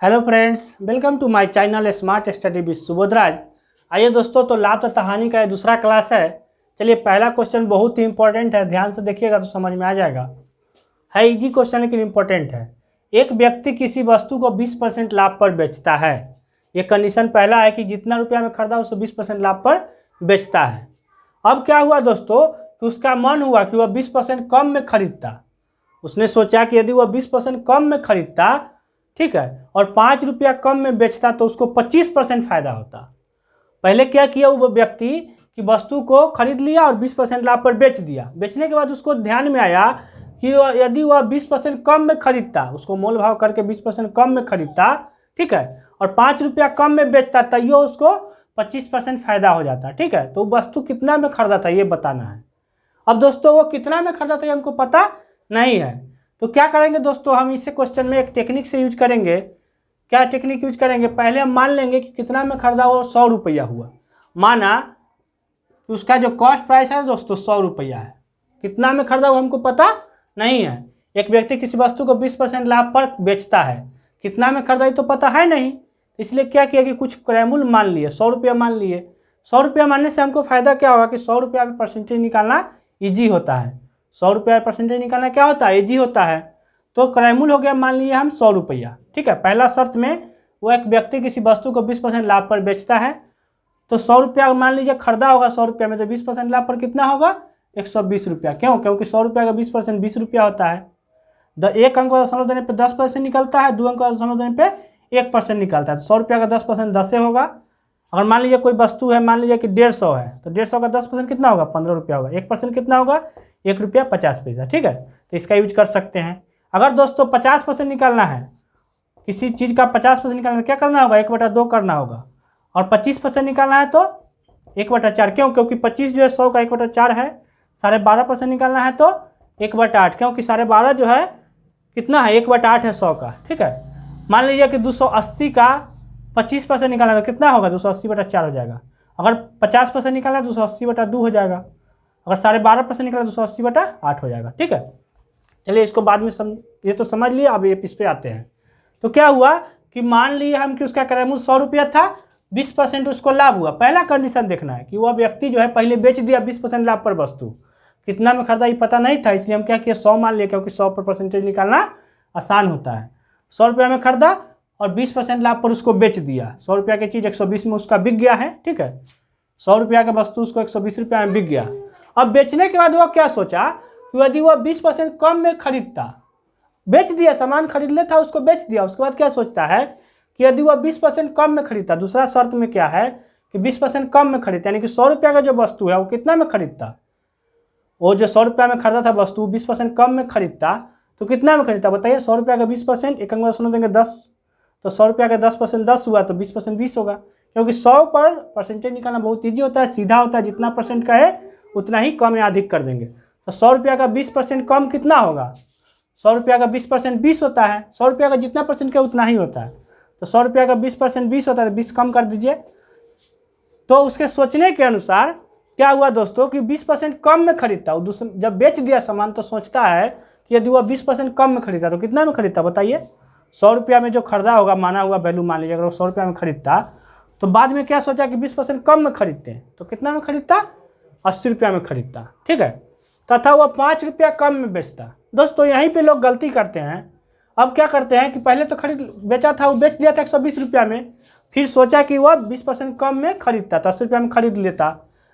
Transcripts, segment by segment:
Hello friends, welcome to my channel smart study with Subodhraj. आइए दोस्तों, तो लाभ तथा हानि का ये दूसरा क्लास है। चलिए, पहला क्वेश्चन बहुत ही इंपॉर्टेंट है, ध्यान से देखिएगा तो समझ में आ जाएगा। है इजी क्वेश्चन लेकिन इंपॉर्टेंट है। एक व्यक्ति किसी वस्तु को 20% लाभ पर बेचता है। ये कंडीशन पहला है कि जितना रुपया में खरीदा उसे 20% लाभ पर बेचता है। अब क्या हुआ दोस्तों कि उसका मन हुआ कि वह 20% कम में खरीदता। उसने सोचा कि यदि वह 20% कम में खरीदता, ठीक है, और 5 रुपया कम में बेचता तो उसको 25% फायदा होता। पहले क्या किया वो व्यक्ति कि वस्तु को खरीद लिया और 20% लाभ पर बेच दिया। बेचने के बाद उसको ध्यान में आया कि यदि वह 20% कम में खरीदता, उसको मोल भाव करके 20% कम में खरीदता, ठीक है, और 5 रुपया कम में बेचता तैयो उसको 25% फायदा हो जाता। ठीक है, तो वस्तु कितना में खरीदा था ये बताना है। अब दोस्तों वो कितना में खरीदा था ये हमको पता नहीं है, तो क्या करेंगे दोस्तों, हम इसे क्वेश्चन में एक टेक्निक से यूज करेंगे। क्या टेक्निक यूज करेंगे? पहले हम मान लेंगे कि कितना में खरीदा वो 100 रुपया हुआ। माना कि उसका जो कॉस्ट प्राइस है दोस्तों 100 रुपया है। कितना में खरीदा वो हमको पता नहीं है। एक व्यक्ति किसी वस्तु को 20% लाभ पर बेचता है, कितना में खरीदा ये तो पता है नहीं, इसलिए क्या किया कि कुछ क्रयमूल्य मान लिए, 100 रुपया मान लिए। 100 रुपया मानने से हमको फायदा क्या होगा कि 100 रुपया में परसेंटेज निकालना ईजी होता है। 100 रुपया परसेंटेज निकालना क्या होता है? ईजी होता है। तो क्रयमूल्य हो गया मान लिए हम 100 रुपया। ठीक है, पहला शर्त में वो एक व्यक्ति किसी वस्तु को 20% लाभ पर बेचता है, तो 100 रुपया मान लीजिए खरीदा होगा 100 रुपया में, तो 20% लाभ पर कितना होगा? 120 रुपया। क्यों? क्योंकि 100 रुपया का 20% 20 रुपया होता है। एक अंक का दशमलव देने पर 10% निकलता है, 2 अंक का दशमलव देने पर 1% निकलता है। तो 100 रुपया का 10% 10 होगा। अगर मान लीजिए कोई वस्तु है, मान लीजिए कि 150 है, तो 150 का 10% कितना होगा? 15 रुपया होगा। 1% कितना होगा? 1 रुपया 50 पैसा। ठीक है, तो इसका यूज कर सकते हैं। अगर दोस्तों 50% निकालना है, किसी चीज़ का 50% निकालना है, क्या करना होगा? 1/2 करना होगा। और 25% निकालना है तो 1/4। क्यों? क्योंकि 25 जो है 100 का 1/4 है। 12.5% निकालना है तो 1/8, क्योंकि 12.5 जो है कितना है? 1/8 है 100 का। ठीक है, मान लीजिए कि 280 का 25% निकालना है तो कितना होगा? 280/4 हो जाएगा। अगर 50% निकालना है 280/2 हो जाएगा। अगर 12.5% निकाला 280/8 हो जाएगा। ठीक है, चलिए इसको बाद में ये तो समझ लिए। अब ये इस पे आते हैं। तो क्या हुआ कि मान लिए हम कि उसका क्रयमूल्य 100 रुपया था, 20% उसको लाभ हुआ। पहला कंडीशन देखना है कि वह व्यक्ति जो है पहले बेच दिया 20% लाभ पर वस्तु। कितना में खरीदा ये पता नहीं था, इसलिए हम क्या किया 100 मान लिया, क्योंकि 100 पर परसेंटेज निकालना आसान होता है। 100 रुपया में खरीदा और 20% लाभ पर उसको बेच दिया। 100 रुपया की चीज़ 120 में उसका बिक गया है। ठीक है, 100 रुपया का वस्तु उसको 120 रुपया में बिक गया। अब बेचने के बाद वो क्या सोचा कि यदि वो 20% कम में खरीदता, बेच दिया, सामान खरीद लेता, उसको बेच दिया, उसके बाद क्या सोचता है कि यदि वह 20% कम में खरीदता। दूसरा शर्त में क्या है कि 20% कम में खरीदता, यानी कि 100 रुपया का जो वस्तु है वो कितना में खरीदता? वो जो 100 रुपया में खरीदा था वस्तु 20% कम में खरीदता तो कितना में खरीदता बताइए? 100 रुपया का 20%, एक अंक दशमलव देंगे 10, तो 100 रुपया का 10% 10 हुआ, तो 20% 20 होगा। क्योंकि 100 पर परसेंटेज निकालना बहुत ईजी होता है, सीधा होता है। जितना परसेंट का है उतना ही कम या अधिक कर देंगे। तो 100 रुपया का 20% कम कितना होगा? 100 रुपया का 20% 20 होता है। 100 रुपया का जितना परसेंट का उतना ही होता है। तो 100 रुपया का 20% 20 होता है, तो 20 कम कर दीजिए। तो उसके सोचने के अनुसार क्या हुआ दोस्तों कि 20% कम में खरीदता। जब बेच दिया सामान तो सोचता है कि यदि वह 20% कम में खरीदता तो कितना में खरीदता बताइए? 100 रुपया में जो खरीदा होगा, माना हुआ वैल्यू मान लीजिए, अगर वो 100 रुपया में खरीदता तो बाद में क्या सोचा कि 20% कम में खरीदते हैं तो कितना में खरीदता? 80 रुपया में खरीदता। ठीक है, तथा वह 5 रुपया कम में बेचता। दोस्तों यहीं पे लोग गलती करते हैं। अब क्या करते हैं कि पहले तो बेचा था, वो बेच दिया था 120 रुपया में, फिर सोचा कि वह 20% कम में खरीदता तो 80 रुपया में खरीद लेता।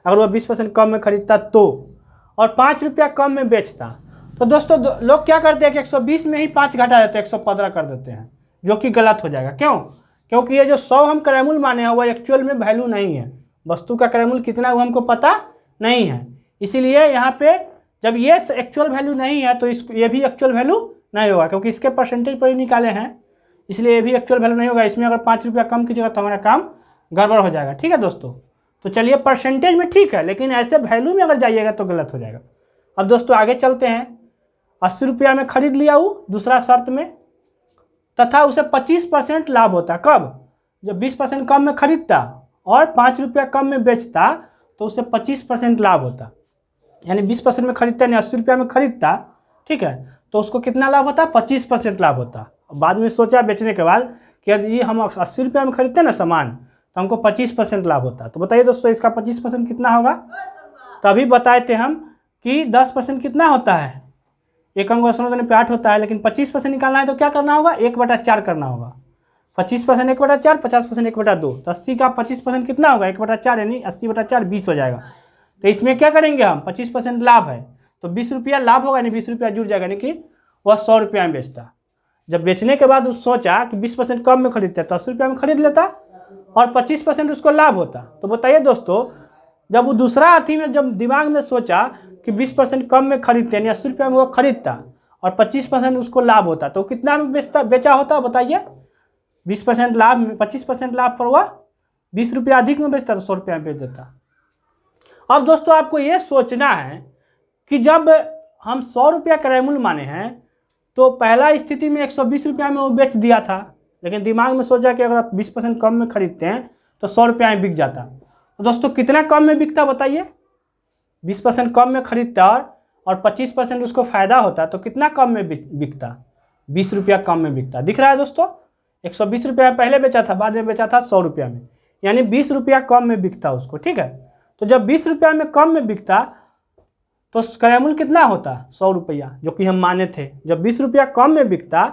अगर वह 20% कम में खरीदता तो, और 5 रुपया कम में बेचता, तो दोस्तों लोग क्या करते हैं कि 120 में ही 5 घटा देते हैं, 115 कर देते हैं, जो कि गलत हो जाएगा। क्यों? क्योंकि ये जो 100 हम क्रयमूल्य माने हैं वह एक्चुअल में वैल्यू नहीं है। वस्तु का क्रयमूल्य कितना है वो हमको पता नहीं है, इसीलिए यहाँ पे जब ये एक्चुअल वैल्यू नहीं है तो ये भी एक्चुअल वैल्यू नहीं होगा, क्योंकि इसके परसेंटेज पर ही निकाले हैं, इसलिए ये भी एक्चुअल वैल्यू नहीं होगा। इसमें अगर 5 रुपया कम कीजिएगा तो हमारा काम गड़बड़ हो जाएगा। ठीक है दोस्तों, तो चलिए परसेंटेज में ठीक है, लेकिन ऐसे वैल्यू में अगर जाइएगा तो गलत हो जाएगा। अब दोस्तों आगे चलते हैं। 80 रुपया में खरीद लिया वो दूसरा शर्त में, तथा उसे 25% लाभ होता। कब? जब 20% कम में खरीदता और 5 रुपया कम में बेचता तो उसे 25% लाभ होता। यानी 20% में खरीदता, यानी 80 रुपया में खरीदता, ठीक है, तो उसको कितना लाभ होता? 25% लाभ होता। बाद में सोचा बेचने के बाद कि यदि ये हम 80 रुपये में खरीदते ना सामान तो हमको 25% लाभ होता। तो बताइए दोस्तों इसका 25% कितना होगा। तभी बताए थे हम कि 10% कितना होता है, एक अंक दशमलव देने पे 8 होता है, लेकिन 25% निकालना है तो क्या करना होगा, 1/4 करना होगा। 25% 1/4, 50% 1/2, तो 80 का 25% कितना होगा 1/4, यानी 80/4 20 हो जाएगा। तो इसमें क्या करेंगे हम, 25% लाभ है तो 20 रुपया लाभ होगा, यानी 20 रुपया जुड़ जाएगा, यानी कि वह 100 रुपया में बेचता। जब बेचने के बाद उस सोचा कि 20% कम में खरीदता तो 80 रुपया में खरीद लेता और 25% उसको लाभ होता। तो बताइए दोस्तों जब वो दूसरा अथी में जब दिमाग में सोचा कि 20% कम में खरीदते यानी 80 रुपया में वो खरीदता और 25% उसको लाभ होता तो कितना में बेचा होता बताइए। 20% लाभ में 25% लाभ पर वह 20 रुपया अधिक में बेचता तो 100 रुपया में बेच देता। अब दोस्तों आपको ये सोचना है कि जब हम 100 रुपया क्रय मूल्य माने हैं तो पहला स्थिति में 120 रुपया में वो बेच दिया था, लेकिन दिमाग में सोचा कि अगर आप 20% कम में खरीदते हैं तो 100 रुपया में बिक जाता। तो दोस्तों कितना कम में बिकता बताइए, 20% कम में खरीदता और 25% उसको फायदा होता तो कितना कम में बिकता, 20 रुपया कम में बिकता। दिख रहा है दोस्तों, 120 रुपया में पहले बेचा था, बाद में बेचा था 100 रुपया में, यानी 20 रुपया कम में बिकता उसको। ठीक है, तो जब 20 रुपया में कम में बिकता तो क्रय मूल्य कितना होता 100 रुपया, जो कि हम माने थे। जब 20 रुपया कम में बिकता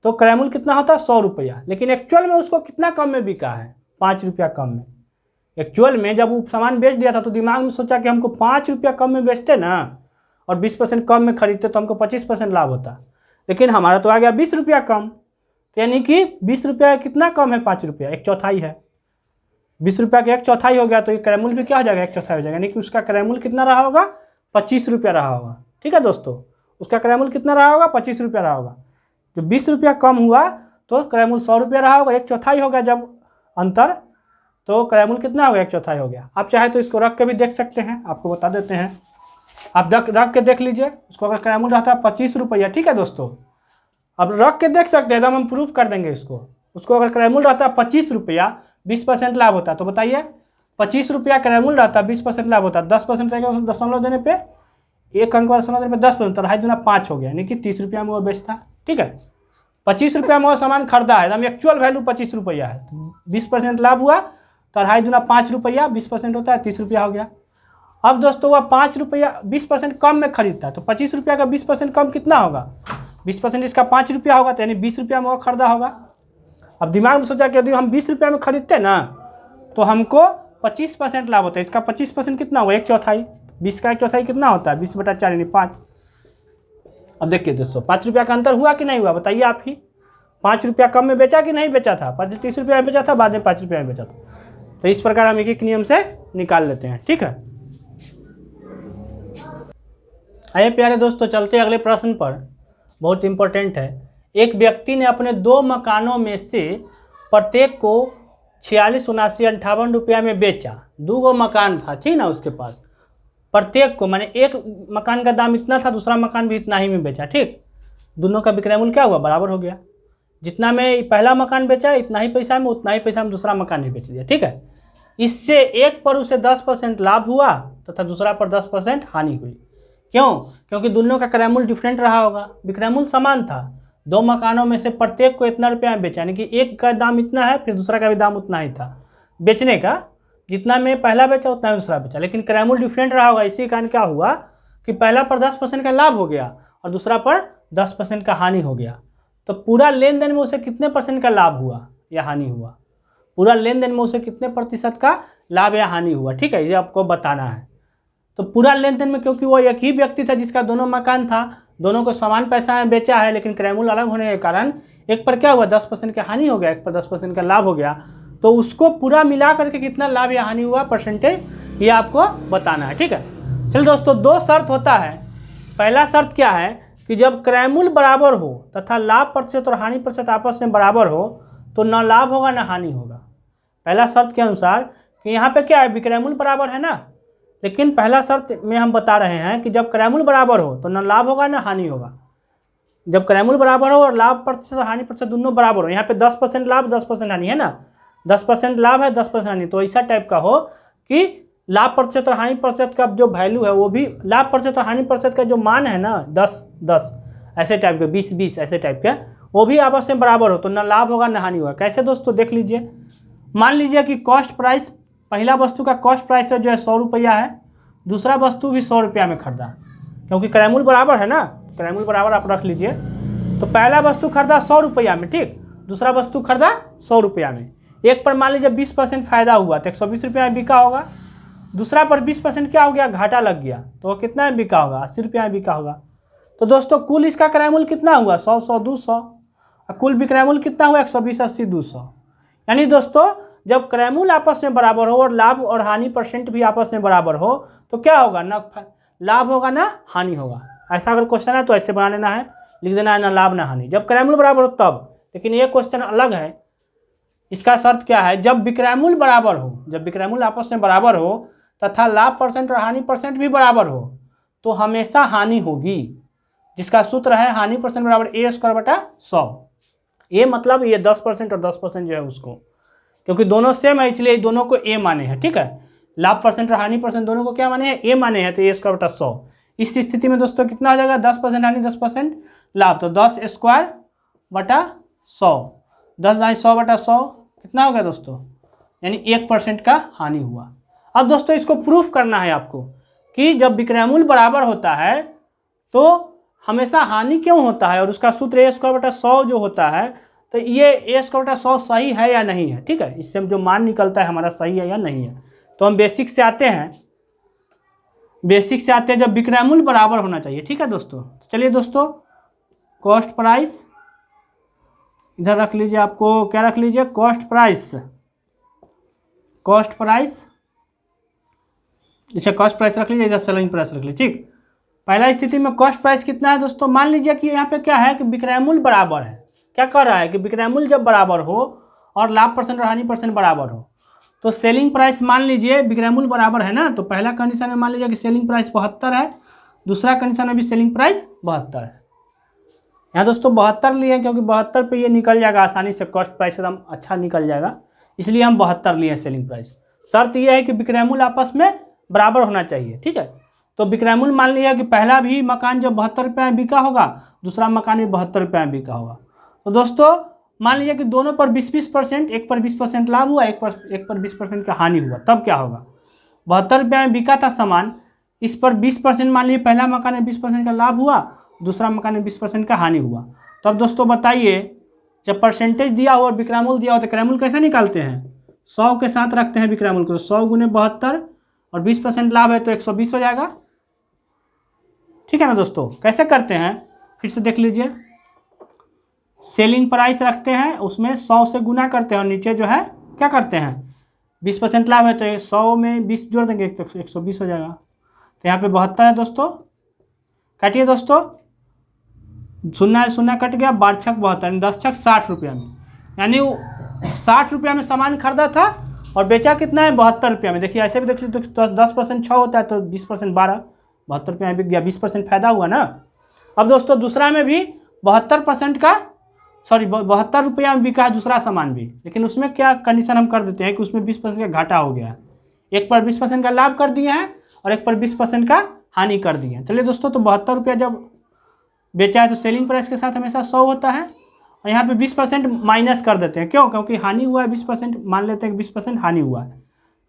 तो क्रय मूल्य कितना होता 100 रुपया, लेकिन एक्चुअल में उसको कितना कम में बिका है 5 रुपया कम में। एक्चुअल में जब वो सामान बेच दिया था तो दिमाग में सोचा कि हमको 5 रुपया कम में बेचते ना और 20% कम में खरीदते तो हमको 25% लाभ होता, लेकिन हमारा तो आ गया 20 रुपया कम, तो यानी कि 20 रुपया कितना कम है 5 रुपया, 1/4 है। 20 रुपया का 1/4 हो गया तो ये क्रय मूल्य भी क्या हो जाएगा 1/4 हो जाएगा, यानी कि उसका क्रय मूल्य कितना रहा होगा 25 रुपया रहा होगा। ठीक है दोस्तों, उसका क्रय मूल्य कितना रहा होगा 25 रुपया रहा होगा। जो 20 रुपया कम हुआ तो क्रय मूल्य 100 रुपया रहा होगा, 1/4 हो गया जब अंतर, तो क्रय मूल्य कितना हो गया 1/4 हो गया। आप चाहे तो इसको रख के भी देख सकते हैं, आपको बता देते हैं, आप रख के देख लीजिए। उसको अगर क्रय मूल्य रहता है 25 रुपया, ठीक है दोस्तों, अब रख के देख सकते हैं, एकदम हम प्रूफ कर देंगे इसको। उसको अगर क्रय मूल्य रहता है 25 रुपया, 20% लाभ होता है, तो बताइए 25 रुपया क्रय मूल्य रहता है, 20% लाभ होता है, 10% रहेगा दशमलव देने पे, एक अंक दशमलव देने पे 10%, तो 2.5 हो गया, यानी कि 30 रुपया में वो बेचता। ठीक है, 25 रुपया में वो सामान खरीदा है, एकदम एक्चुअल वैल्यू 25 रुपया है, 20% लाभ हुआ तो 2.5 रुपया, 20% होता है 30 रुपया हो गया। अब दोस्तों वह 5 रुपया 20% कम में खरीदता है, तो 25 रुपया का 20% कम कितना होगा, 20% इसका 5 रुपया होगा, तो यानी 20 रुपया में वो खरीदा होगा। अब दिमाग में सोचा कि यदि हम 20 रुपया में खरीदते ना तो हमको 25% लाभ होता है, इसका 25% कितना हुआ 1/4, 20 का 1/4 कितना होता है 20/4 यानी 5। अब देखिए दोस्तों 5 रुपया का अंतर हुआ कि नहीं हुआ बताइए आप ही, 5 रुपया कम में बेचा कि नहीं बेचा था, पहले 30 रुपया में बेचा था, बाद में 5 रुपया में बेचा था। तो इस प्रकार हम एक एक नियम से निकाल लेते हैं। ठीक है, आइए प्यारे दोस्तों चलते अगले प्रश्न पर, बहुत इंपॉर्टेंट है। एक व्यक्ति ने अपने 2 मकानों में से प्रत्येक को 46, 79, 58 रुपया में बेचा। 2 मकान था, ठीक ना उसके पास, प्रत्येक को माने एक मकान का दाम इतना था, दूसरा मकान भी इतना ही में बेचा। ठीक, दोनों का विक्रय मूल्य क्या हुआ बराबर हो गया, जितना में पहला मकान बेचा इतना ही पैसा में, उतना ही पैसा में दूसरा मकान भी बेच दिया। ठीक है, इससे एक पर उसे 10% लाभ हुआ तथा दूसरा पर 10% हानि हुई। क्यों? क्योंकि दोनों का क्रय मूल्य डिफरेंट रहा होगा, विक्रय मूल्य समान था। 2 मकानों में से प्रत्येक को इतना रुपया में बेचा, यानी कि एक का दाम इतना है, फिर दूसरा का भी दाम उतना ही था बेचने का, जितना में पहला बेचा उतना में दूसरा बेचा, लेकिन क्रय मूल्य डिफरेंट रहा होगा। इसी कारण क्या हुआ कि पहला पर 10% का लाभ हो गया और दूसरा पर 10% का हानि हो गया। तो पूरा लेन देन में उसे कितने % का लाभ हुआ या हानि हुआ, पूरा लेन देन में उसे कितने % का लाभ या हानि हुआ। ठीक है, ये आपको बताना है। तो पूरा लेन देन में, क्योंकि वो एक ही व्यक्ति था जिसका दोनों मकान था, दोनों को समान पैसा में बेचा है, लेकिन क्रय मूल्य अलग होने के कारण एक पर क्या हुआ 10% का हानि हो गया, एक पर 10% का लाभ हो गया। तो उसको पूरा मिला करके कितना लाभ या हानि हुआ परसेंटेज, ये आपको बताना है। ठीक है, चलिए दोस्तों 2 शर्त होता है। पहला शर्त क्या है कि जब क्रय मूल्य बराबर हो तथा लाभ प्रतिशत और हानि प्रतिशत आपस में बराबर हो तो न लाभ होगा न हानि होगा। पहला शर्त के अनुसार कि यहाँ पे क्या है, विक्रय मूल्य बराबर है ना, लेकिन पहला शर्त में हम बता रहे हैं कि जब क्रय मूल्य बराबर हो तो न लाभ होगा न हानि होगा। जब क्रय मूल्य बराबर हो और लाभ प्रतिशत और हानि प्रतिशत दोनों बराबर हो, यहाँ पे 10% लाभ 10% हानि है ना, 10% लाभ है 10% हानि, तो ऐसा टाइप का हो कि लाभ प्रतिशत और हानि प्रतिशत का जो वैल्यू है वो भी, लाभ प्रतिशत और हानि प्रतिशत का जो मान है ना 10-10 ऐसे टाइप के, 20-20 ऐसे टाइप के, वो भी आपस में बराबर हो तो ना लाभ होगा ना हानि होगा। कैसे दोस्तों देख लीजिए, मान लीजिए कि कॉस्ट प्राइस, पहला वस्तु का कॉस्ट प्राइस जो है 100 रुपया है, दूसरा वस्तु भी 100 रुपया में खरीदा, क्योंकि क्रयमूल्य बराबर है ना, क्रयमूल्य बराबर आप रख लीजिए। तो पहला वस्तु खरीदा 100 रुपया में, ठीक, दूसरा वस्तु खरीदा 100 रुपया में। एक पर मान लीजिए 20% फायदा हुआ तो 120 रुपया में बिका होगा, दूसरा पर 20% क्या हो गया, घाटा लग गया, तो वो कितना में बिका होगा, 80 रुपया में बिका होगा। तो दोस्तों कुल इसका क्रयमूल्य कितना हुआ, 100, 100, 200, और कुल विक्रय मूल्य कितना हुआ, 120, 80, 200। यानी दोस्तों जब क्रयमूल्य आपस में बराबर हो और लाभ और हानि परसेंट भी आपस में बराबर हो तो क्या होगा, ना लाभ होगा ना हानि होगा। ऐसा अगर क्वेश्चन है तो ऐसे बना लेना है, लिख देना है ना लाभ ना हानि, जब क्रयमूल्य बराबर हो तब। लेकिन ये क्वेश्चन अलग है, इसका शर्त क्या है, जब विक्रयमूल्य बराबर हो, जब विक्रयमूल्य आपस में बराबर हो तथा लाभ परसेंट और हानि परसेंट भी बराबर हो तो हमेशा हानि होगी, जिसका सूत्र है हानि परसेंट बराबर a²/100। ए मतलब ये 10% और 10% जो है उसको, क्योंकि दोनों सेम है इसलिए दोनों को ए माने हैं, ठीक है। लाभ परसेंट और हानि परसेंट दोनों को क्या माने हैं, ए माने हैं, तो a²/100। इस स्थिति में दोस्तों कितना हो जाएगा, 10% हानि 10% लाभ, तो 10²/100, 10/100/100 कितना हो गया दोस्तों, यानी 1% का हानि हुआ। अब दोस्तों इसको प्रूफ करना है आपको कि जब विक्रयमूल्य बराबर होता है तो हमेशा हानि क्यों होता है, और उसका सूत्र a²/100 जो होता है, तो ये a²/100 सही है या नहीं है, ठीक है। इससे जो मान निकलता है हमारा सही है या नहीं है। तो हम बेसिक से आते हैं, जब विक्रयमूल्य बराबर होना चाहिए, ठीक है दोस्तों। चलिए दोस्तों कॉस्ट प्राइस इधर रख लीजिए, आपको क्या रख लीजिए, कॉस्ट प्राइस, अच्छा कॉस्ट प्राइस रख लीजिए, इधर सेलिंग प्राइस रख लीजिए, ठीक। पहला स्थिति में कॉस्ट प्राइस कितना है दोस्तों, मान लीजिए कि यहाँ पे क्या है कि विक्रयमूल्य बराबर है, क्या कर रहा है कि विक्रयमूल्य जब बराबर हो और लाभ परसेंट और हानि परसेंट बराबर हो तो सेलिंग प्राइस, मान लीजिए विक्रयमूल्य बराबर है ना, तो पहला कंडीशन में मान लीजिए कि सेलिंग प्राइस 72 है, दूसरा कंडीशन में भी सेलिंग प्राइस 72 है। यहाँ दोस्तों 72 लिए क्योंकि 72 पे ये निकल जाएगा आसानी से, कॉस्ट प्राइस एकदम अच्छा निकल जाएगा, इसलिए हम 72 लिए सेलिंग प्राइस। शर्त यह है कि विक्रयमूल्य आपस में बराबर होना चाहिए, ठीक है। तो विक्रयमूल्य मान लिया कि पहला भी मकान जब 72 रुपये में बिका होगा, दूसरा मकान भी 72 रुपये में बिका होगा। तो दोस्तों मान लीजिए कि दोनों पर 20-20%, एक पर 20% लाभ हुआ, एक पर 20% का हानि हुआ, तब क्या होगा, 72 रुपये में बिका था सामान, इस पर 20% मान लीजिए पहला मकान में 20% का लाभ हुआ, दूसरा मकान में 20% का हानि हुआ। तब दोस्तों बताइए जब परसेंटेज दिया हो और विक्रयमूल्य दिया हो तो क्रयमूल्य कैसे निकालते हैं, 100 के साथ रखते हैं विक्रयमूल्य को, 100 × 72 और 20% लाभ है तो 120 हो जाएगा, ठीक है ना दोस्तों। कैसे करते हैं फिर से देख लीजिए, सेलिंग प्राइस रखते हैं, उसमें 100 से गुना करते हैं और नीचे जो है क्या करते हैं, 20% लाभ है तो 100 में 20 जोड़ देंगे तो 120 हो जाएगा। तो यहाँ पे 72 है दोस्तों, काटिए दोस्तों, 0 0 कट गया, 12 × 72, 10 × 60 रुपया में, यानी 60 रुपया में सामान खरीदा था और बेचा कितना है, 72 रुपया में। देखिए ऐसे भी देख लीजिए तो 10% 6 होता है तो 20% 12, 72 रुपया में बिक गया, 20% फायदा हुआ ना। अब दोस्तों दूसरा में भी 72% का 72 रुपया में बिका है दूसरा सामान भी, लेकिन उसमें क्या कंडीशन हम कर देते हैं कि उसमें 20% का घाटा हो गया है, एक पर 20% का लाभ कर दिए हैं और एक पर 20% का हानि कर दिए हैं। चलिए दोस्तों, तो 72 रुपया जब बेचा है तो सेलिंग प्राइस के साथ हमेशा 100 होता है और यहाँ पे 20% माइनस कर देते हैं, क्यों, क्योंकि हानि हुआ है 20%, मान लेते हैं कि 20% हानि हुआ है,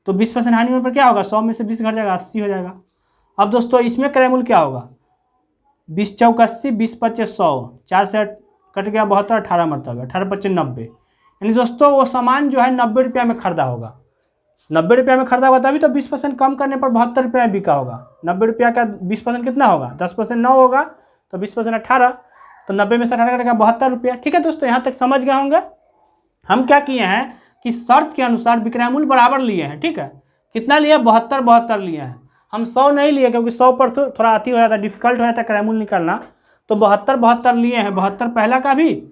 तो 20% हानि होने पर क्या होगा, 100 में से 20 घट जाएगा, 80 हो जाएगा। अब दोस्तों इसमें क्रयमूल्य क्या होगा, 20 × 4 = 80, 20 × 5 = 100, 4 से कट गया 72, 18 मरतबा, 18 × 5 = 90, यानी दोस्तों वो सामान जो है 90 रुपया में खरीदा होगा, 90 रुपया में खरीदा होगा तभी तो 20% कम करने पर 72 रुपया में बिका होगा। 90 रुपया का 20% कितना होगा, 10% 9 होगा तो 20% 18, तो 90 में से 18 कटेगा 72 रुपया। ठीक है दोस्तों, यहाँ तक समझ गए होंगे। हम क्या किए हैं कि शर्त के अनुसार विक्रयमूल्य बराबर लिए हैं, ठीक है, कितना लिए, 72 लिए हैं, हम 100 नहीं लिए क्योंकि 100 पर थोड़ा अति हो जाता है, डिफिकल्ट हो जाता है क्रयमूल्य निकालना, तो 72 लिए हैं, 72 पहला का भी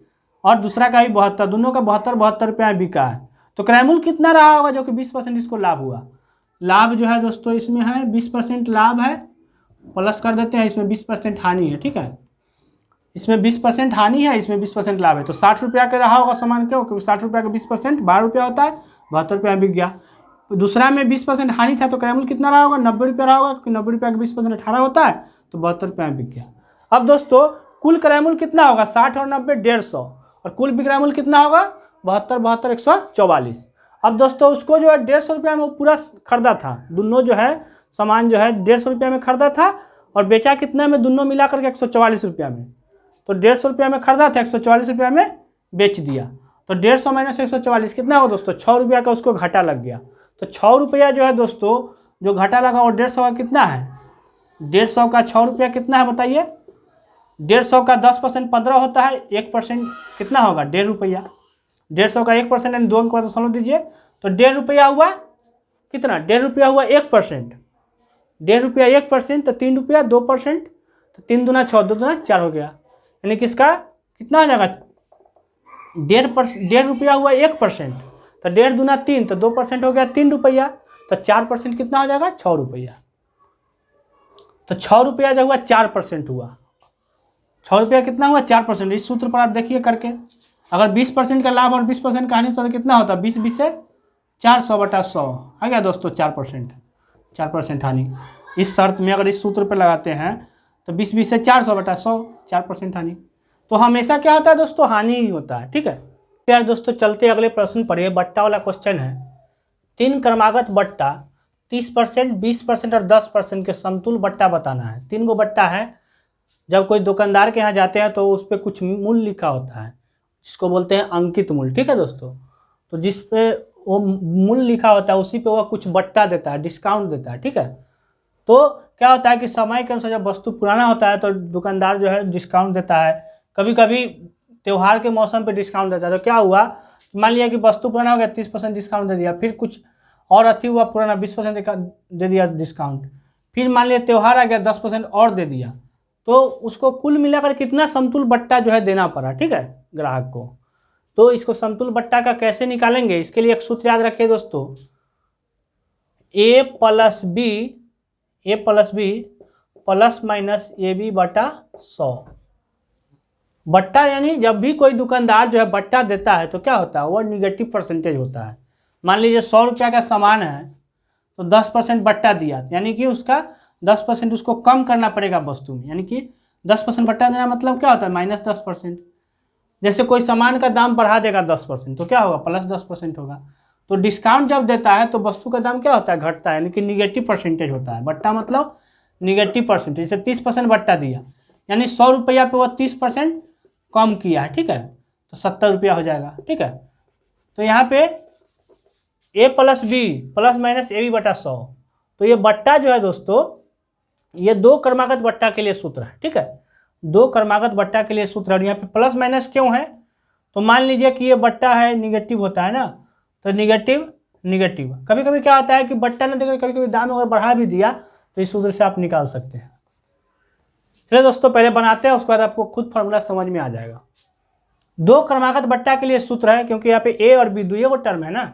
और दूसरा का भी 72, दोनों का 72 रुपया में बिका है। तो क्रयमूल्य कितना रहा होगा, जो कि 20% इसको लाभ हुआ। लाभ जो है दोस्तों इसमें है 20% लाभ है, प्लस कर देते हैं, इसमें 20% हानि है, ठीक है, इसमें 20% हानि है, इसमें 20% लाभ है, तो 60 रुपया का रहा होगा सामान, क्यों, क्योंकि 60 रुपया का 20% 12 रुपया होता है, 72 रुपया में बिक गया। दूसरा में 20% हानि था तो क्रयमूल्य कितना रहा होगा, 90 रुपया रहा होगा, क्योंकि 90 रुपया का 20% 18 होता है, तो 72 रुपया में बिक गया। अब दोस्तों कुल क्रयमूल्य कितना होगा, 60 और 90 150, और कुल विक्रय मूल्य कितना होगा 72,144। अब दोस्तों उसको जो है 150 रुपया में वो पूरा खरीदा था, दोनों जो है सामान जो है 150 रुपया में खरीदा था और बेचा कितना में, दोनों मिला करके 144 रुपया में। तो 150 रुपया में खरीदा था, 144 रुपया में बेच दिया। तो 150 माइनस 144 कितना हो दोस्तों, 6 रुपया का उसको घाटा लग गया। तो 6 रुपया जो है दोस्तों जो घाटा लगा वो 150 का कितना है, 150 का 6 रुपया कितना है बताइए। 150 का 10% 15 होता है, 1% कितना होगा 1.5 रुपया। 150 का 1% यानी 2 अंक दशमलव दीजिए, तो 1.5 रुपया हुआ कितना, 1.5 रुपया हुआ 1%। 1.5 रुपया 1% तो 3 रुपया 2%, तो 3 दूना 6, 2 दूना 4 हो गया। यानी किसका कितना हो जाएगा 1.5 रुपया हुआ 1%, तो 1.5 दूना 3, तो 2% हो गया 3 रुपया, तो 4% कितना हो जाएगा 6 रुपया। तो 6 रुपया जब हुआ 4% हुआ, 6 रुपया कितना हुआ 4%। इस सूत्र पर आप देखिए करके, अगर 20% का लाभ और 20% का हानि तो कितना होता है, 20 से 400/100 आ गया दोस्तों 4% हानि। इस शर्त में अगर इस सूत्र पर लगाते हैं तो 20 से 400/100 4% हानि। तो हमेशा क्या होता है दोस्तों, हानि ही होता है। ठीक है यार दोस्तों, चलते अगले प्रश्न पर। ये बट्टा वाला क्वेश्चन है। 3 क्रमागत बट्टा 30%, 20% और 10% के समतुल बट्टा बताना है। 3 गो बट्टा है। जब कोई दुकानदार के यहाँ जाते हैं तो उस पर कुछ मूल्य लिखा होता है जिसको बोलते हैं अंकित मूल्य। ठीक है दोस्तों, तो जिस पे वो मूल्य लिखा होता है उसी पे वह कुछ बट्टा देता है, डिस्काउंट देता है। ठीक है, तो क्या होता है कि समय के अनुसार जब वस्तु पुराना होता है तो दुकानदार जो है डिस्काउंट देता है। कभी कभी त्यौहार के मौसम पे डिस्काउंट देता है। तो क्या हुआ, मान लिया कि वस्तु पुराना हो गया 30% डिस्काउंट दे दिया, फिर कुछ और अति हुआ पुराना 20% दे दिया डिस्काउंट, फिर मान लिया त्यौहार आ गया 10% और दे दिया, तो उसको कुल मिलाकर कितना समतुल बट्टा जो है देना पड़ा। ठीक है ग्राहक को। तो इसको समतुल बट्टा का कैसे निकालेंगे, इसके लिए एक सूत्र याद रखिए दोस्तों, A plus B plus minus AB/100। बट्टा यानी जब भी कोई दुकानदार जो है बट्टा देता है तो क्या होता है, वो निगेटिव परसेंटेज होता है। मान लीजिए 100 रुपया का सामान है तो 10% बट्टा दिया, यानी कि उसका 10% उसको कम करना पड़ेगा वस्तु में, यानी कि 10% बट्टा देना मतलब क्या होता है -10%। जैसे कोई सामान का दाम बढ़ा देगा 10% तो क्या होगा +10% होगा। तो डिस्काउंट जब देता है तो वस्तु का दाम क्या होता है, घटता है, यानी कि निगेटिव परसेंटेज होता है। बट्टा मतलब निगेटिव परसेंटेज। जैसे 30% बट्टा दिया यानी 100 रुपया पे वो 30% कम किया है। ठीक है, तो 70 रुपया हो जाएगा। ठीक है, तो यहाँ पे A + B plus minus AB/100। तो ये बट्टा जो है दोस्तों, ये 2 क्रमागत बट्टा के लिए सूत्र है। ठीक है, 2 क्रमागत बट्टा के लिए सूत्र है। यहाँ पे प्लस माइनस क्यों है, तो मान लीजिए कि ये बट्टा है, निगेटिव होता है ना, तो निगेटिव कभी कभी क्या होता है कि बट्टा न देकर कभी कभी दाम अगर बढ़ा भी दिया तो इस सूत्र से आप निकाल सकते हैं। चलिए दोस्तों पहले बनाते हैं, उसके बाद आपको खुद फॉर्मूला समझ में आ जाएगा। 2 क्रमागत बट्टा के लिए सूत्र है, क्योंकि यहाँ पे A और B दुइये को टर्म है ना।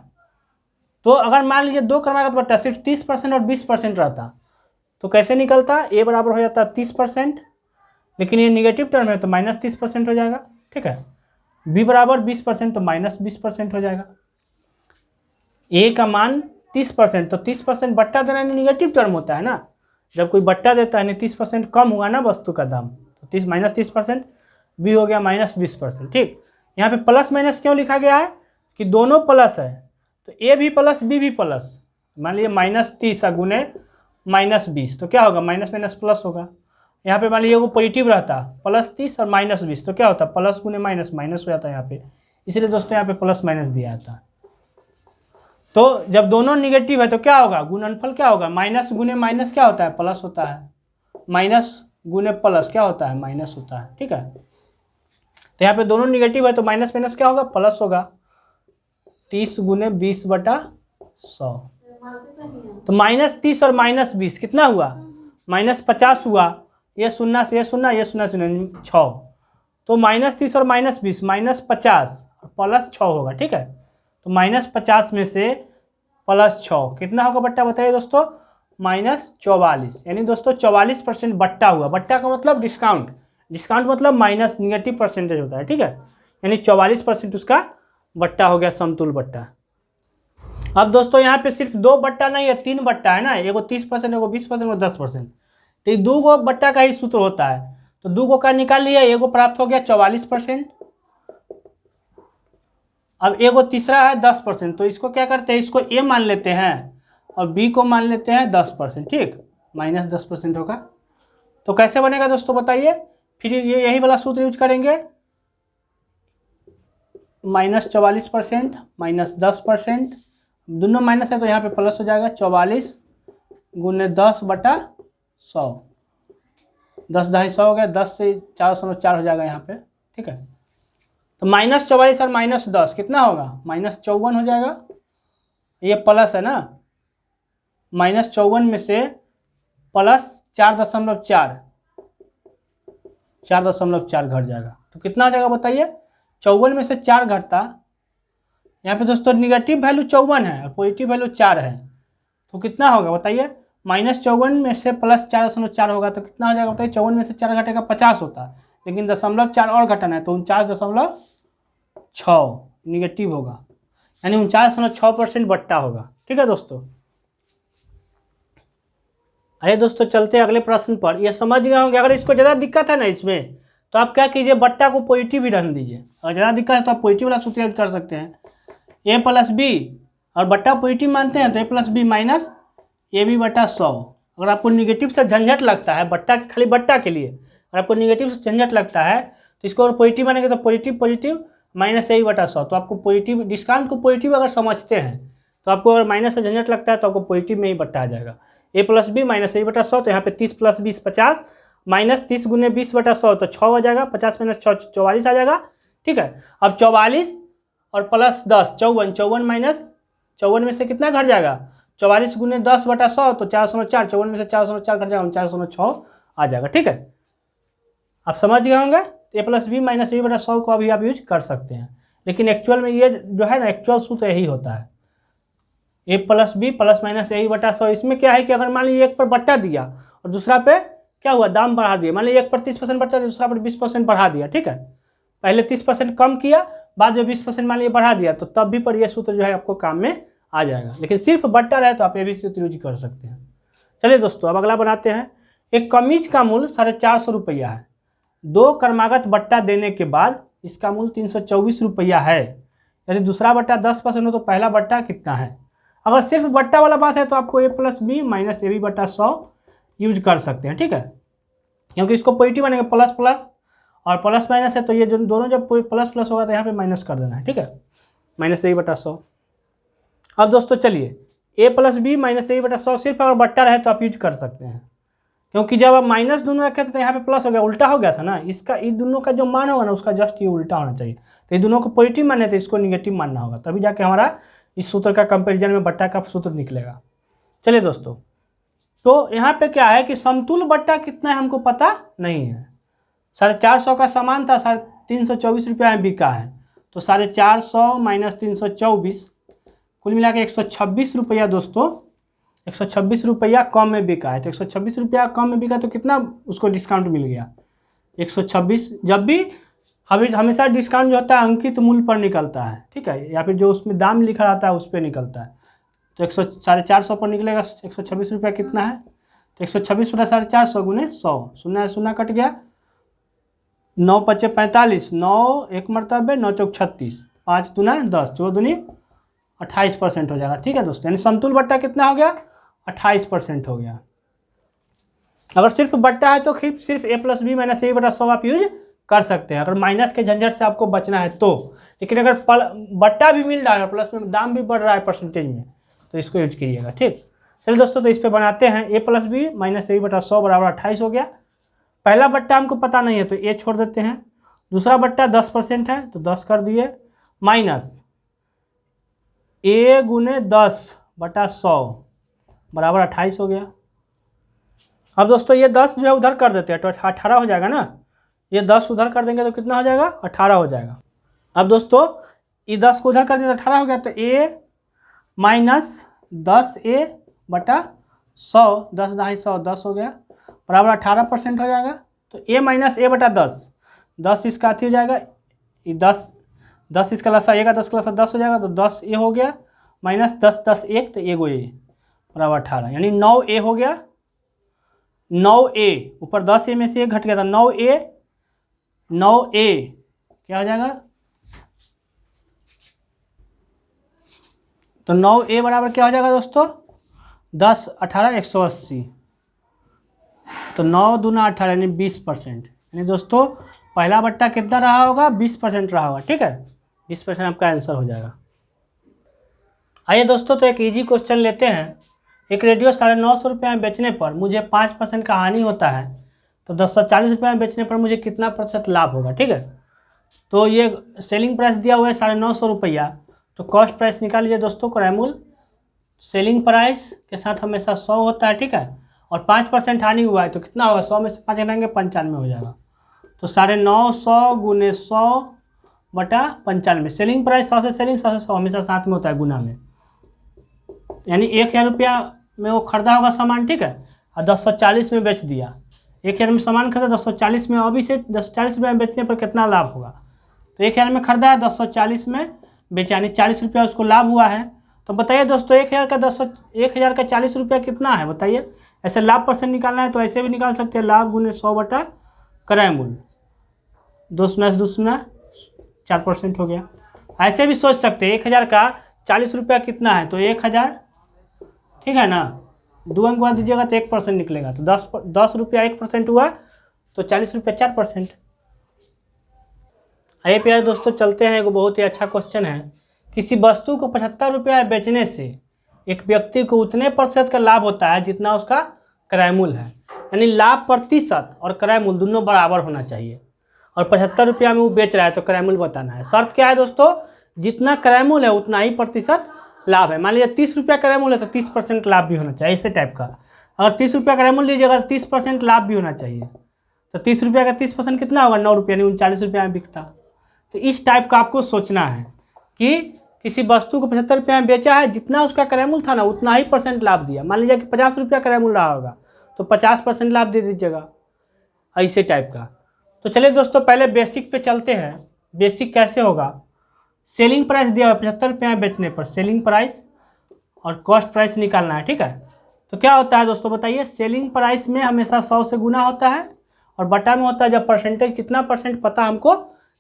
तो अगर मान लीजिए 2 क्रमागत बट्टा सिर्फ 30% और 20% रहता तो कैसे निकलता, A बराबर हो जाता 30%, लेकिन ये निगेटिव टर्म है तो -30% हो जाएगा। ठीक है, B बराबर 20% तो -20% हो जाएगा। A का मान 30%, तो 30% बट्टा देना निगेटिव टर्म होता है ना। जब कोई बट्टा देता है 30% कम हुआ ना वस्तु का दाम, तो -30%, B हो गया -20%। ठीक, यहाँ पे प्लस माइनस क्यों लिखा गया है कि दोनों प्लस है, तो A भी प्लस B भी प्लस। मान लीजिए -30 गुने -20 तो क्या होगा, माइनस माइनस प्लस होगा। यहाँ पे मान लीजिए वो पॉजिटिव रहता +30 और -20 तो क्या होता, प्लस गुने माइनस माइनस हो जाता है यहाँ पे, इसलिए दोस्तों यहाँ पे प्लस माइनस दिया था। तो जब दोनों निगेटिव है तो क्या होगा, गुणनफल क्या होगा, माइनस गुने माइनस क्या होता है, प्लस होता है, माइनस गुने प्लस क्या होता है, माइनस होता है। ठीक है, तो यहाँ पे दोनों निगेटिव है तो माइनस माइनस क्या होगा, प्लस होगा। 30 गुने 20/100 तो -30 और -20 कितना हुआ, -50 हुआ। ये शून्य से ये शून्य, ये शून्य से 6, तो -30 और -20 -50 प्लस 6 होगा। ठीक है, तो -50 में से +6 कितना होगा बट्टा बताइए दोस्तों, -44, यानी दोस्तों 44% बट्टा हुआ। बट्टा का मतलब डिस्काउंट मतलब माइनस निगेटिव परसेंटेज होता है। ठीक है, यानी 44% उसका बट्टा हो गया, समतुल बट्टा। अब दोस्तों यहाँ पे सिर्फ 2 बट्टा नहीं है, 3 बट्टा है ना, एगो 30%, एगो 20%, एगो 10%। तो 2 गो बट्टा का ही सूत्र होता है, तो 2 गो का निकाल लिया, एगो प्राप्त हो गया 44%, अब ए को तीसरा है 10%, तो इसको क्या करते हैं, इसको ए मान लेते हैं और बी को मान लेते हैं 10%, ठीक, -10% होगा। तो कैसे बनेगा दोस्तों बताइए, फिर ये यही वाला सूत्र यूज करेंगे, -44% -10%, दोनों माइनस है तो यहाँ पे प्लस हो जाएगा, 44 गुने 10/100, 10 250 हो गया, 10 से 404 हो जाएगा यहाँ पे, ठीक है। तो -44 और -10 कितना होगा, -54 हो जाएगा, ये प्लस है ना, -54 में से प्लस 4.4 घट जाएगा, तो कितना हो जाएगा बताइए, 54 में से 4 घटता, यहाँ पे दोस्तों निगेटिव वैल्यू 54 है और पॉजिटिव वैल्यू 4 है, तो कितना होगा बताइए, -54 में से प्लस 4.4 होगा तो कितना हो जाएगा बताइए, 54 में से 4 घटेगा 50 होता है, लेकिन 0.4 और घटाना है तो 49.6 निगेटिव होगा, यानी 49.6% बट्टा होगा, ठीक है दोस्तों। आइए दोस्तों चलते हैं अगले प्रश्न पर। यह समझ गए होंगे, अगर इसको ज़्यादा दिक्कत है ना इसमें तो आप क्या कीजिए, बट्टा को पॉजिटिव ही रहने दीजिए, अगर ज़्यादा दिक्कत है तो आप पॉजिटिव वाला सूत्र यूज कर सकते हैं, ए प्लस बी, और बट्टा पॉजिटिव मानते हैं तो A plus B minus A B बटा 100। अगर आपको निगेटिव से झंझट लगता है, बट्टा खाली बट्टा के लिए अगर आपको निगेटिव से झंझट लगता है तो इसको अगर पॉजिटिव मानेंगे तो पॉजिटिव माइनस ए बी बटा 100, तो आपको पॉजिटिव डिस्काउंट को पॉजिटिव अगर समझते हैं तो आपको अगर माइनस से झंझट लगता है तो आपको पॉजिटिव में ही बट्टा आ जाएगा, ए प्लस बी माइनस ए बटा 100, तो यहाँ पे 30 + 20 50, -30 गुने 20/100 तो 6 हो जाएगा, 50 - 6 44 आ जाएगा, ठीक है। अब 44 और प्लस 10 54 माइनस 54 में से कितना घट जाएगा, 44 गुने 10/100 तो 404, 54 में से 404 घट जाएगा, 406 आ जाएगा, ठीक है। आप समझ गए होंगे, ए प्लस बी माइनस ए बटा 100 को अभी आप यूज कर सकते हैं, लेकिन एक्चुअल में ये जो है ना एक्चुअल सूत्र यही होता है, ए प्लस बी प्लस माइनस ए बटा 100। इसमें क्या है कि अगर मान लीजिए एक पर बट्टा दिया और दूसरा पे क्या हुआ, दाम बढ़ा दिया, मान लीजिए एक पर 30% बट्टा दिया, दूसरा पर 20% बढ़ा दिया, ठीक है, पहले 30% कम किया, बाद में 20% मान लीजिए बढ़ा दिया, तो तब भी पर यह सूत्र जो है आपको काम में आ जाएगा, लेकिन सिर्फ बट्टा रहे तो आप ये भी सूत्र यूज कर सकते हैं। चलिए दोस्तों अब अगला बनाते हैं। एक कमीज का मूल्य 450 रुपया है, 2 क्रमागत बट्टा देने के बाद इसका मूल्य 324 रुपया है, यदि दूसरा बट्टा 10% हो तो पहला बट्टा कितना है। अगर सिर्फ बट्टा वाला बात है तो आपको A plus B minus A B बटा 100 यूज कर सकते हैं, ठीक है, क्योंकि इसको पॉजिटिव बनेगा, प्लस प्लस और प्लस माइनस है तो ये जो दोनों जब प्लस प्लस होगा तो यहाँ पे माइनस कर देना है, ठीक है, माइनस ए बी बटा 100। अब दोस्तों चलिए A plus B minus A B बटा 100 सिर्फ अगर बट्टा रहे तो आप यूज कर सकते हैं, क्योंकि जब आप माइनस दोनों रखे थे तो यहाँ पे प्लस हो गया, उल्टा हो गया था ना, इसका इन दोनों का जो मान होगा ना उसका जस्ट ये उल्टा होना चाहिए, तो ये दोनों को पॉजिटिव माने थे इसको निगेटिव मानना होगा, तभी जाके हमारा इस सूत्र का कंपैरिजन में बट्टा का सूत्र निकलेगा। चलिए दोस्तों, तो यहाँ पे क्या है कि समतुल्य बट्टा कितना है हमको पता नहीं है, 450 का सामान था, 324 रुपया में बिका है, तो 450 माइनस 324 कुल मिला के 126 रुपया दोस्तों, 126 रुपया कम में बिका है, तो 126 रुपया कम में बिका तो कितना उसको डिस्काउंट मिल गया, 126। जब भी हमेशा डिस्काउंट जो होता है अंकित मूल्य पर निकलता है, ठीक है, या फिर जो उसमें दाम लिखा रहता है उस पर निकलता है, तो 450 पर निकलेगा 126 रुपया कितना है, तो 126 बटा 450 गुने 100, शून्य शून्य कट गया, 9 × 5 = 45, 9 एक मरतबे 9 × 36, 5 दूना 10, 4 दूनी 28% हो जाएगा, ठीक है दोस्तों, यानी समतुल्य बट्टा कितना हो गया, 28% हो गया। अगर सिर्फ बट्टा है तो सिर्फ ए प्लस बी माइनस ए बटा 100 आप यूज कर सकते हैं, अगर माइनस के झंझट से आपको बचना है तो, लेकिन अगर बट्टा भी मिल रहा है प्लस में दाम भी बढ़ रहा है परसेंटेज में तो इसको यूज कीजिएगा, ठीक। चलिए दोस्तों, तो इस पे बनाते हैं, ए प्लस बी माइनस ए बटा 100 बराबर 28 हो गया। पहला बट्टा हमको पता नहीं है तो ए छोड़ देते हैं, दूसरा बट्टा 10% है तो 10 कर दिए, माइनस ए गुने 10 बटा 100 बराबर 28 हो गया। अब दोस्तों ये 10 जो है उधर कर देते हैं तो 18 हो जाएगा ना, ये 10 उधर कर देंगे तो कितना हो जाएगा, 18 हो जाएगा। अब दोस्तों ये 10 को उधर कर दिया तो 18 हो गया, तो ए माइनस 10a बटा 100, 10 250 10 हो गया बराबर 18% हो जाएगा, तो a माइनस ए बटा 10, 10 इसका अथी हो जाएगा, ये 10 इसका लसा ए का 10 का लसा 10 हो जाएगा, तो 10a हो गया माइनस 10 10 1 तो एगो ए बराबर 18, यानी 9a हो गया, 9a ऊपर 10a में से 1 घट गया था, 9a क्या हो जाएगा, तो 9A बराबर क्या हो जाएगा दोस्तों, 10 18 180। तो 9 दूना 18 यानी 20%। यानी दोस्तों पहला बट्टा कितना रहा होगा, 20% रहा होगा। ठीक है, 20% आपका आंसर हो जाएगा। आइए दोस्तों, तो एक इजी क्वेश्चन लेते हैं। एक रेडियो 950 रुपये में बेचने पर मुझे 5% का हानि होता है, तो 1040 रुपये में बेचने पर मुझे कितना प्रतिशत लाभ होगा। ठीक है, तो ये सेलिंग प्राइस दिया हुआ है 950 रुपया, तो कॉस्ट प्राइस निकाल लीजिए दोस्तों। क्रय मूल्य सेलिंग प्राइस के साथ हमेशा 100 होता है। ठीक है, और 5% हानि हुआ है तो कितना होगा, 100 में से 5 घटाएंगे 95 हो जाएगा। तो 950 गुने 100 बटा 95। सेलिंग प्राइस 100 से सेलिंग 100 से 100 हमेशा साथ में होता है, गुना में। यानी 1000 रुपया में वो खरीदा होगा सामान। ठीक है, और 1040 में बेच दिया। 1000 में सामान खरीदा, 1040 में, अभी से 1040 रुपये में बेचने पर कितना लाभ होगा। तो 1000 में खरीदा है, 1040 में बेचा, यानी 40 रुपया उसको लाभ हुआ है। तो बताइए दोस्तों 1000 का 40 रुपया कितना है, बताइए। ऐसे लाभ परसेंट निकालना है तो ऐसे भी निकाल सकते हैं, लाभ गुने 100 बटा क्रय मूल्य, 2 शून्य से 2 शून्य 4% हो गया। ऐसे भी सोच सकते हैं 1000 का 40 रुपया कितना है, तो 1000, ठीक है ना, 2 अंक बाद दीजिएगा तो 1% निकलेगा। तो 10 रुपया 1% हुआ, तो 40 रुपया 4%। आइए प्यारे दोस्तों चलते हैं, एक बहुत ही अच्छा क्वेश्चन है। किसी वस्तु को 75 रुपया बेचने से एक व्यक्ति को उतने प्रतिशत का लाभ होता है जितना उसका क्रय मूल्य है। यानी लाभ प्रतिशत और क्रय मूल्य दोनों बराबर होना चाहिए, और 75 रुपया में वो बेच रहा है तो क्रय मूल्य बताना है। शर्त क्या है दोस्तों, जितना क्रय मूल्य है उतना ही प्रतिशत लाभ है। मान लीजिए 30 रुपया क्रय मूल्य है तो 30% लाभ भी होना चाहिए, ऐसे टाइप का। अगर 30 रुपया क्रय मूल्य लीजिएगा तो 30% लाभ भी होना चाहिए। तो 30 रुपया का 30% कितना होगा, 9 रुपया, यानी 39 रुपया में बिकता। तो इस टाइप का आपको सोचना है कि किसी वस्तु को 75 रुपया में बेचा है, जितना उसका क्रय मूल्य था ना उतना ही % लाभ दिया। मान लीजिए कि 50 रुपया क्रय मूल्य रहा होगा तो 50% लाभ दे दीजिएगा, ऐसे टाइप का। तो चलिए दोस्तों पहले बेसिक पे चलते हैं। बेसिक कैसे होगा, सेलिंग प्राइस दिया हुआ 75 रुपये में बेचने पर सेलिंग प्राइस और कॉस्ट प्राइस निकालना है। ठीक है, तो क्या होता है दोस्तों बताइए, सेलिंग प्राइस में हमेशा 100 से गुना होता है, और बटा में होता है जब परसेंटेज कितना % पता हमको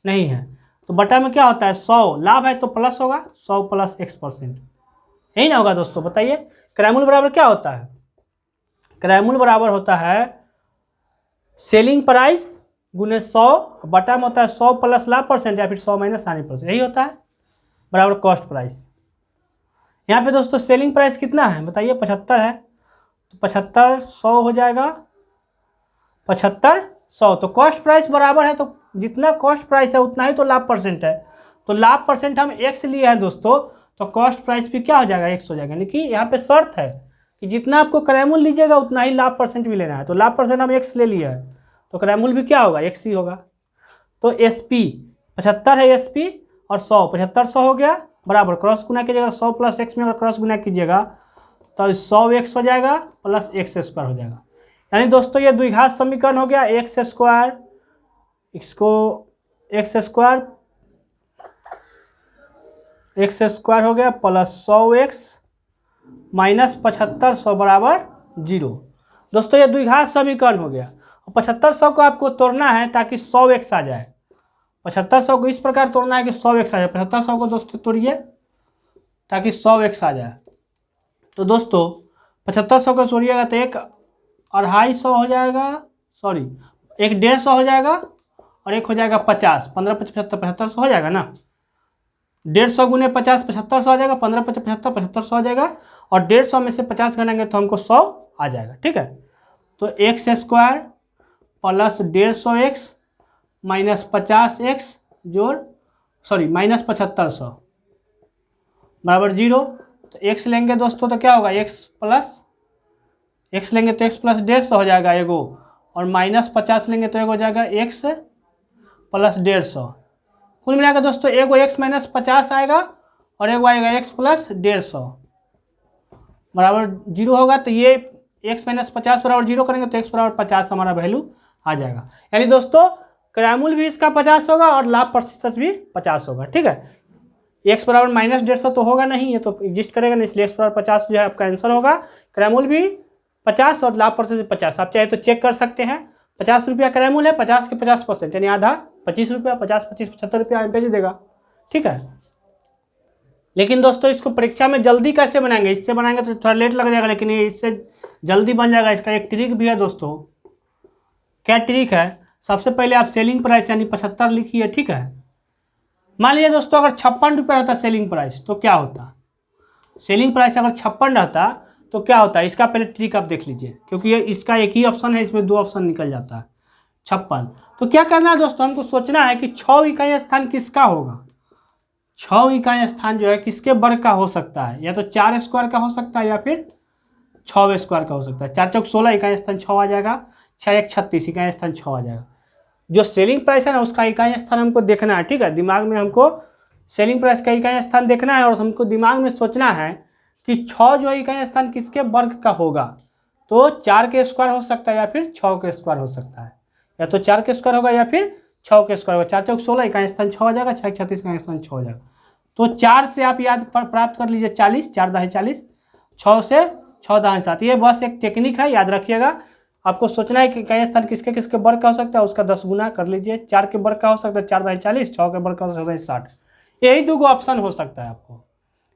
नहीं है, तो बटा में क्या होता है 100, लाभ है तो प्लस होगा, 100 प्लस X%, यही ना होगा दोस्तों। बताइए क्रय मूल्य बराबर क्या होता है, क्रय मूल्य बराबर होता है सेलिंग प्राइस गुने 100, बटा में होता है 100 प्लस लाभ % या फिर 100 माइनस हानि %, यही होता है, बराबर कॉस्ट प्राइस। यहाँ पे दोस्तों सेलिंग प्राइस कितना है बताइए, 75 है, तो 75 100 हो जाएगा, 75 100। तो कॉस्ट प्राइस बराबर है, तो जितना कॉस्ट प्राइस है उतना ही तो लाभ % है। तो लाभ % हम x लिए हैं दोस्तों, तो कॉस्ट प्राइस भी क्या हो जाएगा, x हो जाएगा। यानी कि यहाँ पे शर्त है कि जितना आपको क्रय मूल्य लीजिएगा उतना ही लाभ % भी लेना है। तो लाभ % हम x ले लिए हैं, तो क्रय मूल्य भी क्या होगा, x ही होगा। तो SP 75 है, SP और 100, 75 100 हो गया, बराबर क्रॉस गुना कीजिएगा, 100 प्लस x में अगर क्रॉस गुना कीजिएगा तो 100x हो जाएगा प्लस x² हो जाएगा। यानी दोस्तों ये द्विघात समीकरण हो गया, x² इसको x² हो गया प्लस 100x माइनस 75 100 बराबर 0। दोस्तों ये द्विघात समीकरण हो गया, और 75 100 को आपको तोड़ना है ताकि 100x आ जाए। 75 100 को इस प्रकार तोड़ना है कि 100x आ जाए। 75 100 को दोस्तों तोड़िए ताकि 100x आ जाए। तो दोस्तों 75 100 को तोड़िएगा तो एक 250 हो जाएगा, सॉरी एक 150 हो जाएगा, और एक हो जाएगा 50, 15 5 75 75 हो जाएगा ना। 150 गुने 50 75 हो जाएगा, 15 5 75 75 हो जाएगा, और 150 में से 50 घटाएंगे तो हमको 100 आ जाएगा। ठीक है, तो x² plus 150x minus 50x जोड़ माइनस 7500 बराबर 0। तो x लेंगे दोस्तों तो क्या होगा, x लेंगे तो x प्लस 150 हो जाएगा एगो, और माइनस 50 लेंगे तो एगो हो जाएगा x प्लस 150। कुल मिलाकर दोस्तों एगो x माइनस 50 आएगा और एगो आएगा x प्लस 150 बराबर 0 होगा। तो ये x माइनस 50 बराबर 0 करेंगे तो x बराबर 50 हमारा वैल्यू आ जाएगा। यानी दोस्तों क्रय मूल्य भी इसका 50 होगा और लाभ % भी 50 होगा। ठीक है, x बराबर माइनस 150 तो होगा नहीं, ये तो एग्जिस्ट करेगा नहीं, इसलिए x बराबर 50 जो है आपका आंसर होगा। क्रय मूल्य भी 50 और लाभ % 50, आप चाहे तो चेक कर सकते हैं। 50 रुपया क्रय मूल्य है, 50 के 50% यानी आधा 25 रुपया, 50 25 75 रुपया बेच देगा। ठीक है, लेकिन दोस्तों इसको परीक्षा में जल्दी कैसे बनाएंगे, इससे बनाएंगे तो थोड़ा लेट लग जाएगा, लेकिन ये इससे जल्दी बन जाएगा। इसका एक ट्रिक भी है दोस्तों। क्या ट्रिक है? सबसे पहले आप सेलिंग प्राइस यानी 75 लिखिए, ठीक है। मान लीजिए दोस्तों अगर 56 रुपये रहता सेलिंग प्राइस तो क्या होता, सेलिंग प्राइस अगर 56 रहता तो क्या होता है, इसका पहले ट्रिक आप देख लीजिए, क्योंकि ये इसका एक ही ऑप्शन है, इसमें 2 ऑप्शन निकल जाता है 56। तो क्या करना है दोस्तों, हमको सोचना है कि 6 इकाई स्थान किसका होगा। 6 इकाई स्थान जो है किसके वर्ग का हो सकता है, या तो 4 स्क्वायर का हो सकता है या फिर 6 स्क्वायर का हो सकता है। 4 चौक 16 इकाई स्थान 6 आ जाएगा, 6 एक 36 इकाई स्थान 6 आ जाएगा। जो सेलिंग प्राइस है ना उसका इकाई स्थान हमको देखना है, ठीक है। दिमाग में हमको सेलिंग प्राइस का इकाई स्थान देखना है और हमको दिमाग में सोचना है कि 6 जो इकाई स्थान किसके वर्ग का होगा। तो 4 के स्क्वायर हो सकता है या फिर 6 के स्क्वायर हो सकता है, या तो 4 के स्क्वायर होगा या फिर 6 के स्क्वायर होगा। 4 चौक 16 इकाई स्थान 6 हो जाएगा, 6 36 इकाई स्थान 6 हो जाएगा। तो 4 से आप याद प्राप्त कर लीजिए 40, 4 दाहे 40, 6 से 6 दाहे 7। ये बस एक टेक्निक है, याद रखिएगा। आपको सोचना है कि इकाई स्थान किसके किसके वर्ग का हो सकता है, उसका 10 गुना कर लीजिए। 4 के वर्ग का हो सकता है 4 दाहे 40, 6 के वर्ग का हो सकता है 60। यही 2 ऑप्शन हो सकता है आपको,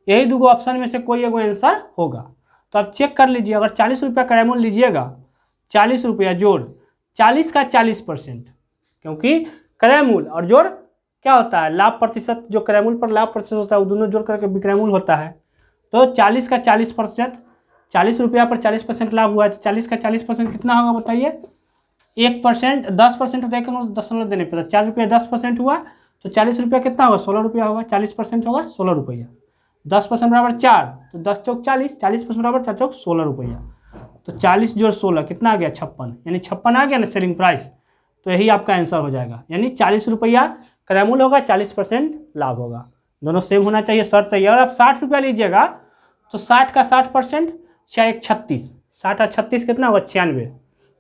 यही 2 ऑप्शन में से कोई एक आंसर होगा। तो आप चेक कर लीजिए। अगर 40 रुपया क्रयमूल्य लीजिएगा, 40 रुपया जोड़ 40 का 40%, क्योंकि क्रयमूल्य और जोड़ क्या होता है, लाभ प्रतिशत। जो क्रयमूल्य पर लाभ प्रतिशत होता है वो दोनों जोड़ करके विक्रयमूल्य होता है। तो 40 का 40%, 40 रुपया पर 40% लाभ हुआ है, तो 40 का 40% कितना होगा बताइए। 1%, 10% होता है, 1.10 देने पर 4 रुपया 10% हुआ, तो 40 रुपया कितना होगा, 16 रुपया होगा। 40% होगा 16 रुपया, 10% बराबर 4, तो 10 चौक 40, 40% बराबर 4 चौक 16 रुपया। तो 40 जोड़ 16 कितना आ गया, 56, यानी 56 आ गया ना सेलिंग प्राइस। तो यही आपका आंसर हो जाएगा, यानी 40 रुपया क्रयमूल्य होगा, 40% लाभ होगा। दोनों सेम होना चाहिए, शर्त है। और आप 60 रुपया लीजिएगा तो 60 का 60%, 6 एक 36, 60 और 36 कितना होगा, 96।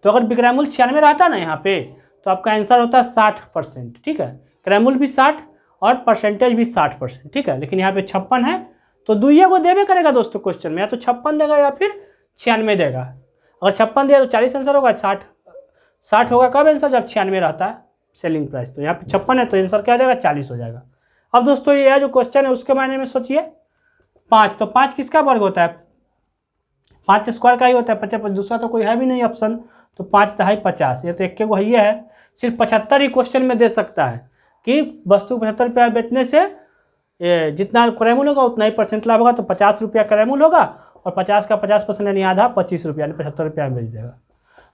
तो अगर विक्रयमूल्य 96 रहता ना यहाँ पे, तो आपका आंसर होता है 60%, ठीक है। क्रयमूल्य भी 60 और परसेंटेज भी 60%, ठीक है। लेकिन यहाँ पे 56 है, तो दुइये को देवे करेगा दोस्तों क्वेश्चन में, या तो 56 देगा या फिर 96 देगा। अगर 56 दिया तो 40 आंसर होगा, 60 होगा कब आंसर, जब 96 रहता है सेलिंग प्राइस। तो यहाँ पे 56 है तो आंसर क्या हो जाएगा, 40 हो जाएगा। अब दोस्तों ये जो क्वेश्चन है उसके मायने में सोचिए। 5, तो 5 किसका वर्ग होता है, 5 स्क्वायर का ही होता है। 50, दूसरा तो कोई है भी नहीं ऑप्शन। तो 5 दहाई 50, ये तो एक को ही है। सिर्फ 75 ही क्वेश्चन में दे सकता है कि वस्तु 75 रुपया बेचने से जितना क्रयमूल्य होगा उतना ही परसेंट लाभ होगा। तो 50 रुपया क्रयमूल्य होगा और 50 का 50% यानी आधा 25 रुपया, यानी 75 रुपया में बेच देगा।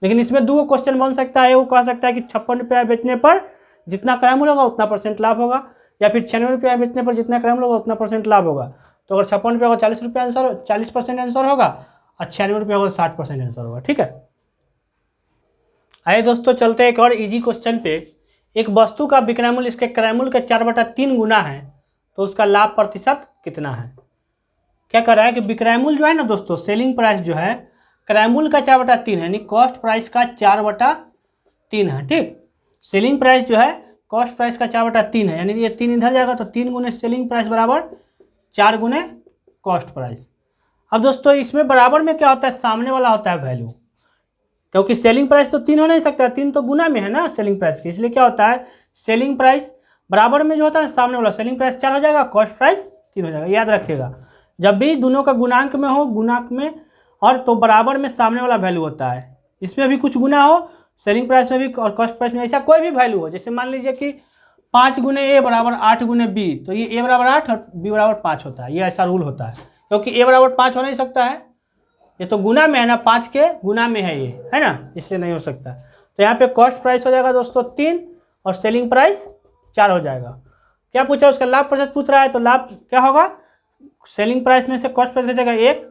लेकिन इसमें 2 क्वेश्चन बन सकता है। वो कह सकता है कि 56 रुपया बेचने पर जितना क्रयमूल्य होगा उतना परसेंट लाभ होगा, या फिर 96 रुपया बेचने पर जितना क्रयमूल्य होगा उतना परसेंट लाभ होगा। तो अगर 56 रुपया होगा 40 रुपया आंसर, 40% आंसर होगा, और 96 रुपया होगा 60% आंसर होगा, ठीक है। आइए दोस्तों चलते हैं एक और इजी क्वेश्चन पे। एक वस्तु का विक्रयमूल्य इसके क्रयमूल्य का 4/3 गुना है, तो उसका लाभ प्रतिशत कितना है। क्या कर रहा है कि विक्रयमूल्य जो है ना दोस्तों, सेलिंग प्राइस जो है क्रयमूल्य का 4/3 है, यानी कॉस्ट प्राइस का 4/3 है, ठीक। सेलिंग प्राइस जो है कॉस्ट प्राइस का 4/3 है, यानी ये 3 इधर जाएगा तो 3 गुने सेलिंग प्राइस बराबर 4 गुने कॉस्ट प्राइस। अब दोस्तों इसमें बराबर में क्या होता है, सामने वाला होता है वैल्यू, क्योंकि सेलिंग प्राइस तो 3 हो नहीं सकता, 3 तो गुना में है ना सेलिंग प्राइस की। इसलिए क्या होता है, सेलिंग प्राइस बराबर में जो होता है सामने वाला, सेलिंग प्राइस 4 हो जाएगा, कॉस्ट प्राइस 3 हो जाएगा। याद रखिएगा, जब भी दोनों का गुणांक में हो, गुणांक में और तो बराबर में सामने वाला वैल्यू होता है। इसमें भी कुछ गुना हो, सेलिंग प्राइस में भी और कॉस्ट प्राइस में, ऐसा कोई भी वैल्यू हो। जैसे मान लीजिए कि 5 गुने ए बराबर 8 गुने बी, तो ये ए बराबर 8 और बी बराबर 5 होता है। ये ऐसा रूल होता है, क्योंकि ए बराबर 5 हो नहीं सकता है, ये तो गुना में है ना, 5 के गुना में है ये, है ना, इसलिए नहीं हो सकता। तो यहाँ पे कॉस्ट प्राइस हो जाएगा दोस्तों 3 और सेलिंग प्राइस 4 हो जाएगा। क्या पूछा, उसका लाभ प्रतिशत पूछ रहा है, तो लाभ क्या होगा, सेलिंग प्राइस में से कॉस्ट प्राइस घटेगा 1,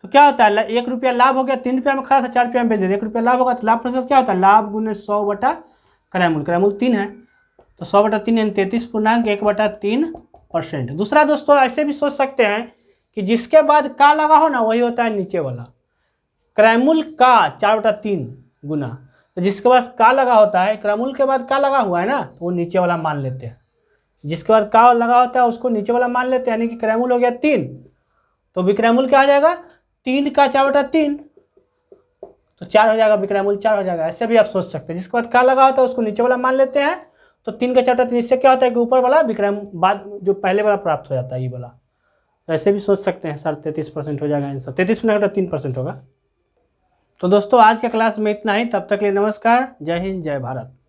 तो क्या होता है 1 रुपया लाभ हो गया, 3 रुपया में खड़ा था 4 रुपया में बेच दिया, 1 रुपया लाभ होगा। तो लाभ प्रतिशत क्या होता है, लाभ गुने 100 बटा क्रयमूल्य, क्रयमूल्य 3 है तो 100/3 यानी 33.1/3%। दूसरा दोस्तों ऐसे भी सोच सकते हैं कि जिसके बाद का लगा हो ना वही होता है नीचे वाला, क्रयमूल्य का 4/3 गुना, तो जिसके बाद का लगा होता है, क्रयमूल्य के बाद का लगा हुआ है ना, तो वो नीचे वाला मान लेते हैं। जिसके बाद का लगा होता है उसको नीचे वाला मान लेते हैं, यानी कि क्रयमूल्य हो गया 3, तो विक्रयमूल्य क्या हो जाएगा, 3 का 4/3, तो 4 हो जाएगा, विक्रयमूल्य 4 हो जाएगा। ऐसे भी आप सोच सकते हैं, जिसके बाद का लगा होता है उसको नीचे वाला मान लेते हैं, तो 3 का 4/3। इससे क्या होता है कि ऊपर वाला विक्रय बाद जो पहले वाला प्राप्त हो जाता है, ये वाला। तो ऐसे भी सोच सकते हैं सर 33% हो जाएगा आंसर। 33% 3% होगा। तो दोस्तों आज के क्लास में इतना ही, तब तक के लिए नमस्कार, जय हिंद, जय भारत।